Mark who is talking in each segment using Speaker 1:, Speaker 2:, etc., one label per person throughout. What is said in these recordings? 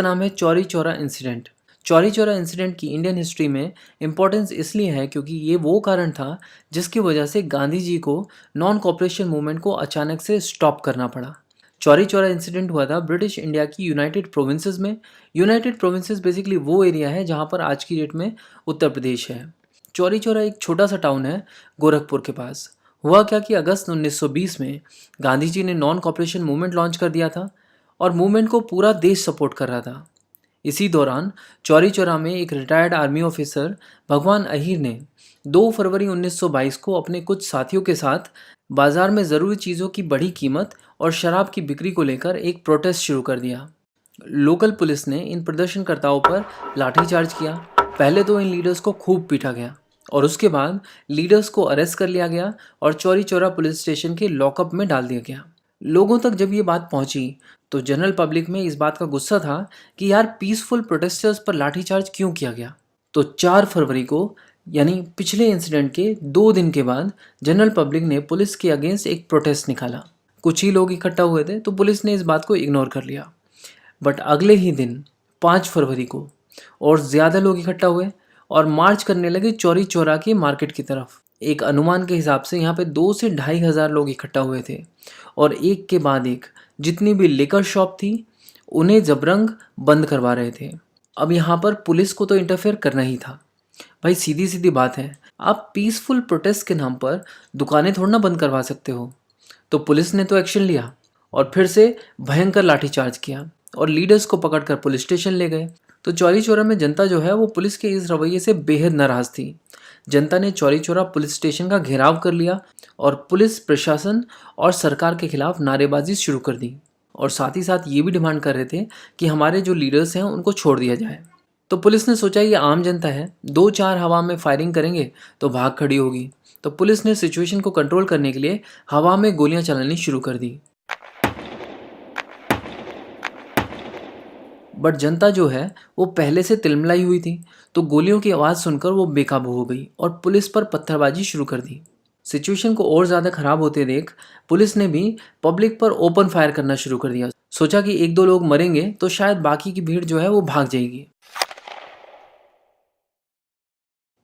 Speaker 1: का नाम है चौरी चौरा इंसिडेंट। चौरी चौरा इंसिडेंट की इंडियन हिस्ट्री में इम्पोर्टेंस इसलिए है क्योंकि ये वो कारण था जिसकी वजह से गांधी जी को नॉन कॉपरेशन मूवमेंट को अचानक से स्टॉप करना पड़ा। चौरी चौरा इंसिडेंट हुआ था ब्रिटिश इंडिया की यूनाइटेड प्रोविंसेस में। यूनाइटेड प्रोविंसेस बेसिकली वो एरिया है जहाँ पर आज की डेट में उत्तर प्रदेश है। चौरी चौरा एक छोटा सा टाउन है गोरखपुर के पास। हुआ क्या कि अगस्त 1920 में गांधी जी ने नॉन कॉपरेशन मूवमेंट लॉन्च कर दिया था और मूवमेंट को पूरा देश सपोर्ट कर रहा था। इसी दौरान चौरी चौरा में एक रिटायर्ड आर्मी ऑफिसर भगवान अहीर ने 2 फरवरी 1922 को अपने कुछ साथियों के साथ बाजार में ज़रूरी चीज़ों की बढ़ी कीमत और शराब की बिक्री को लेकर एक प्रोटेस्ट शुरू कर दिया। लोकल पुलिस ने इन प्रदर्शनकर्ताओं पर लाठीचार्ज किया। पहले तो इन लीडर्स को खूब पीटा गया और उसके बाद लीडर्स को अरेस्ट कर लिया गया और चौरी चौरा पुलिस स्टेशन के लॉकअप में डाल दिया गया। लोगों तक जब ये बात पहुंची तो जनरल पब्लिक में इस बात का गुस्सा था कि यार पीसफुल प्रोटेस्टर्स पर लाठीचार्ज क्यों किया गया। तो 4 फरवरी को यानी पिछले इंसिडेंट के 2 दिन के बाद जनरल पब्लिक ने पुलिस के अगेंस्ट एक प्रोटेस्ट निकाला। कुछ ही लोग इकट्ठा हुए थे तो पुलिस ने इस बात को इग्नोर कर लिया। बट अगले ही दिन 5 फरवरी को और ज़्यादा लोग इकट्ठा हुए और मार्च करने लगे चौरी चौरा की मार्केट की तरफ। एक अनुमान के हिसाब से यहाँ पे 2 से 2,500 लोग इकट्ठा हुए थे और एक के बाद एक जितनी भी लिकर शॉप थी उन्हें जबरंग बंद करवा रहे थे। अब यहाँ पर पुलिस को तो इंटरफेयर करना ही था। भाई सीधी सीधी बात है, आप पीसफुल प्रोटेस्ट के नाम पर दुकानें थोड़ा ना बंद करवा सकते हो। तो पुलिस ने तो एक्शन लिया और फिर से भयंकर लाठीचार्ज किया और लीडर्स को पकड़कर पुलिस स्टेशन ले गए। तो चौरी चौरा में जनता जो है वो पुलिस के इस रवैये से बेहद नाराज़ थी। जनता ने चौरी चौरा पुलिस स्टेशन का घेराव कर लिया और पुलिस प्रशासन और सरकार के खिलाफ नारेबाजी शुरू कर दी और साथ ही साथ ये भी डिमांड कर रहे थे कि हमारे जो लीडर्स हैं उनको छोड़ दिया जाए। तो पुलिस ने सोचा ये आम जनता है, 2-4 हवा में फायरिंग करेंगे तो भाग खड़ी होगी। तो पुलिस ने सिचुएशन को कंट्रोल करने के लिए हवा में गोलियां चलानी शुरू कर दी। बट जनता जो है वो पहले से तिलमिलाई हुई थी तो गोलियों की आवाज़ सुनकर वो बेकाबू हो गई और पुलिस पर पत्थरबाजी शुरू कर दी। सिचुएशन को और ज़्यादा ख़राब होते देख पुलिस ने भी पब्लिक पर ओपन फायर करना शुरू कर दिया। सोचा कि 1-2 लोग मरेंगे तो शायद बाकी की भीड़ जो है वो भाग जाएगी।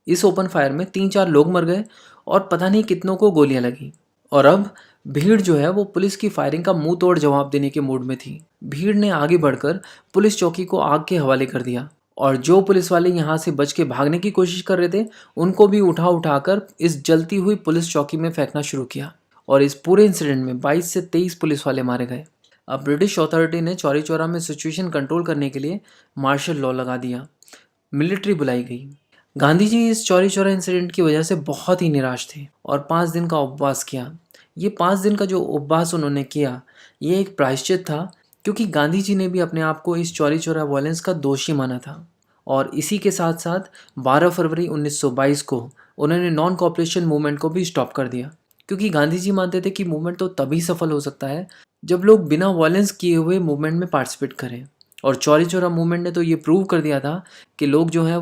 Speaker 1: इस ओपन फायर में 3-4 लोग मर गए और पता नहीं कितनों को गोलियां लगी और अब भीड़ जो है वो पुलिस की फायरिंग का मुंह तोड़ जवाब देने के मूड में थी। भीड़ ने आगे बढ़कर पुलिस चौकी को आग के हवाले कर दिया और जो पुलिस वाले यहाँ से बच के भागने की कोशिश कर रहे थे उनको भी उठा उठाकर इस जलती हुई पुलिस चौकी में फेंकना शुरू किया और इस पूरे इंसिडेंट में 22 से 23 पुलिस वाले मारे गए। अब ब्रिटिश अथॉरिटी ने चौरी चौरा में सिचुएशन कंट्रोल करने के लिए मार्शल लॉ लगा दिया, मिलिट्री बुलाई गई। गांधी जी इस चौरी चौरा इंसिडेंट की वजह से बहुत ही निराश थे और 5 दिन का उपवास किया। ये 5 दिन का जो उपवास उन्होंने किया ये एक प्रायश्चित था क्योंकि गांधी जी ने भी अपने आप को इस चौरी चौरा वायलेंस का दोषी माना था। और इसी के साथ साथ 12 फरवरी 1922 को उन्होंने नॉन कॉपरेशन मूवमेंट को भी स्टॉप कर दिया क्योंकि गांधी जी मानते थे कि मूवमेंट तो तभी सफल हो सकता है जब लोग बिना वायलेंस किए हुए मूवमेंट में पार्टिसिपेट करें। और चौरी चौरा मूवमेंट ने तो ये प्रूव कर दिया था कि लोग जो हैं